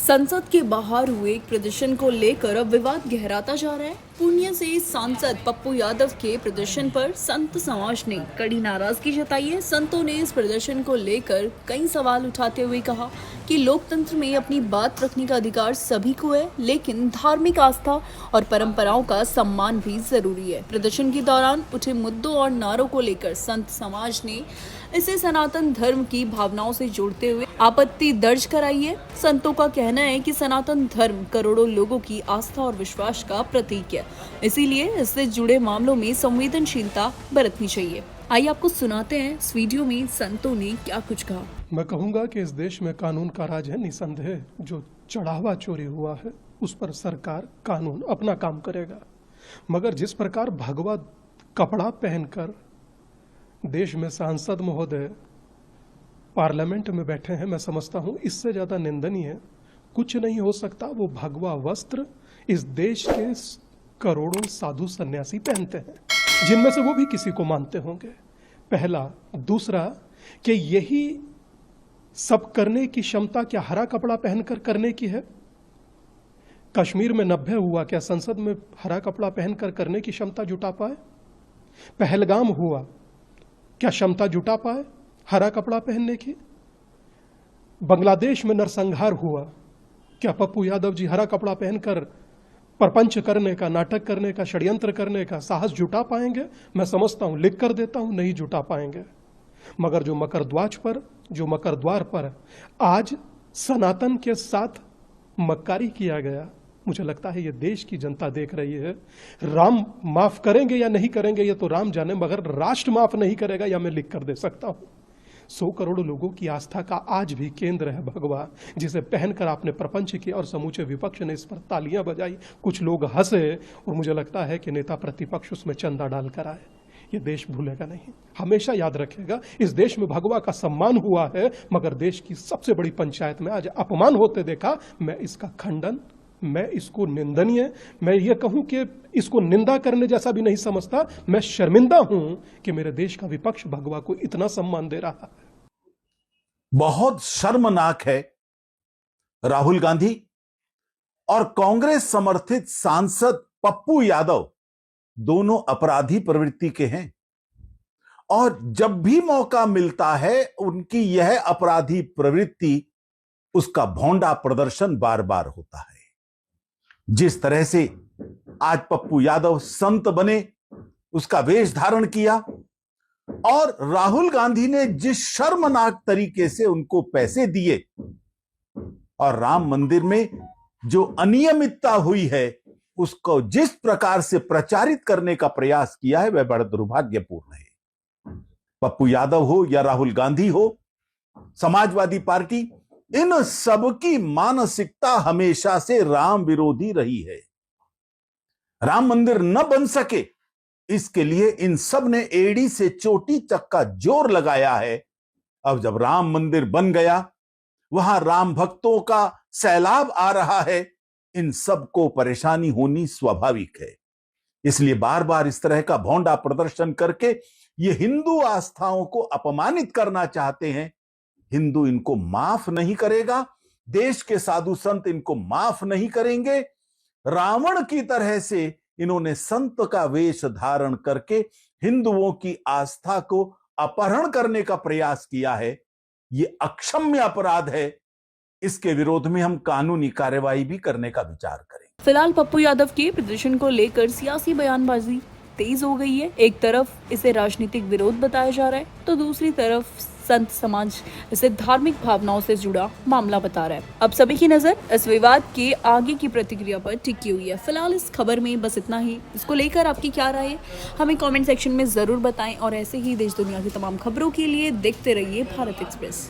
संसद के बाहर हुए एक प्रदर्शन को लेकर अब विवाद गहराता जा रहा है। पुणे से सांसद पप्पू यादव के प्रदर्शन पर संत समाज ने कड़ी नाराजगी जताई है। संतों ने इस प्रदर्शन को लेकर कई सवाल उठाते हुए कहा कि लोकतंत्र में अपनी बात रखने का अधिकार सभी को है, लेकिन धार्मिक आस्था और परंपराओं का सम्मान भी जरूरी है। प्रदर्शन के दौरान उठे मुद्दों और नारों को लेकर संत समाज ने इसे सनातन धर्म की भावनाओं से जोड़ते हुए आपत्ति दर्ज कराई है। संतों का कहना है कि सनातन धर्म करोड़ों लोगों की आस्था और विश्वास का प्रतीक है, इसीलिए इससे जुड़े मामलों में संवेदनशीलता बरतनी चाहिए। आइए आपको सुनाते हैं इस वीडियो में संतों ने क्या कुछ कहा। मैं कहूँगा कि इस देश में कानून का राज है। निसंदेह जो चढ़ावा चोरी हुआ है उस पर सरकार कानून अपना काम करेगा, मगर जिस प्रकार भगवा कपड़ा पहनकर देश में सांसद महोदय पार्लियामेंट में बैठे हैं, मैं समझता हूं इससे ज्यादा निंदनीय कुछ नहीं हो सकता। वो भगवा वस्त्र इस देश के करोड़ों साधु सन्यासी पहनते हैं, जिनमें से वो भी किसी को मानते होंगे। पहला। दूसरा कि यही सब करने की क्षमता क्या हरा कपड़ा पहनकर करने की है? कश्मीर में 90 हुआ, क्या संसद में हरा कपड़ा पहनकर करने की क्षमता जुटा पाए? पहलगाम हुआ, क्या क्षमता जुटा पाए हरा कपड़ा पहनने की? बांग्लादेश में नरसंहार हुआ, क्या पप्पू यादव जी हरा कपड़ा पहनकर प्रपंच करने का, नाटक करने का, षड्यंत्र करने का साहस जुटा पाएंगे? मैं समझता हूं, लिख कर देता हूं, नहीं जुटा पाएंगे। मगर जो मकर द्वार पर आज सनातन के साथ मक्कारी किया गया, मुझे लगता है ये देश की जनता देख रही है। राम माफ करेंगे या नहीं करेंगे ये तो राम जाने, मगर राष्ट्र माफ नहीं करेगा, या मैं लिख कर दे सकता हूं। 100 करोड़ लोगों की आस्था का आज भी केंद्र है भगवा, जिसे पहनकर आपने प्रपंच किया और समूचे विपक्ष ने इस पर तालियां बजाई। कुछ लोग हंसे और मुझे लगता है कि नेता प्रतिपक्ष उसमें चंदा डालकर आए। ये देश भूलेगा नहीं, हमेशा याद रखेगा। इस देश में भगवा का सम्मान हुआ है, मगर देश की सबसे बड़ी पंचायत में आज अपमान होते देखा। मैं इसका खंडन, मैं इसको निंदनीय, मैं ये कहूं कि इसको निंदा करने जैसा भी नहीं समझता। मैं शर्मिंदा हूं कि मेरे देश का विपक्ष भगवा को इतना सम्मान दे रहा है। बहुत शर्मनाक है। राहुल गांधी और कांग्रेस समर्थित सांसद पप्पू यादव दोनों अपराधी प्रवृत्ति के हैं, और जब भी मौका मिलता है उनकी यह अपराधी प्रवृत्ति, उसका भोंडा प्रदर्शन बार बार होता है। जिस तरह से आज पप्पू यादव संत बने, उसका वेश धारण किया, और राहुल गांधी ने जिस शर्मनाक तरीके से उनको पैसे दिए और राम मंदिर में जो अनियमितता हुई है उसको जिस प्रकार से प्रचारित करने का प्रयास किया है, वह बड़ा दुर्भाग्यपूर्ण है। पप्पू यादव हो या राहुल गांधी हो, समाजवादी पार्टी, इन सबकी मानसिकता हमेशा से राम विरोधी रही है। राम मंदिर न बन सके इसके लिए इन सब ने एड़ी से चोटी तक का जोर लगाया है। अब जब राम मंदिर बन गया, वहां राम भक्तों का सैलाब आ रहा है, इन सबको परेशानी होनी स्वाभाविक है। इसलिए बार बार इस तरह का भोंडा प्रदर्शन करके ये हिंदू आस्थाओं को अपमानित करना चाहते हैं। हिंदू इनको माफ नहीं करेगा, देश के साधु संत इनको माफ नहीं करेंगे। रावण की तरह से इन्होंने संत का वेश धारण करके हिंदुओं की आस्था को अपहरण करने का प्रयास किया है। ये अक्षम्य अपराध है। इसके विरोध में हम कानूनी कार्यवाही भी करने का विचार करेंगे। फिलहाल पप्पू यादव के प्रदर्शन को लेकर सियासी बयानबाजी तेज हो गई है। एक तरफ इसे राजनीतिक विरोध बताया जा रहा है, तो दूसरी तरफ संत समाज इसे धार्मिक भावनाओं से जुड़ा मामला बता रहा है। अब सभी की नजर इस विवाद के आगे की प्रतिक्रिया पर टिकी हुई है। फिलहाल इस खबर में बस इतना ही। इसको लेकर आपकी क्या राय है, हमें कमेंट सेक्शन में जरूर बताएं, और ऐसे ही देश दुनिया की तमाम खबरों के लिए देखते रहिए भारत एक्सप्रेस।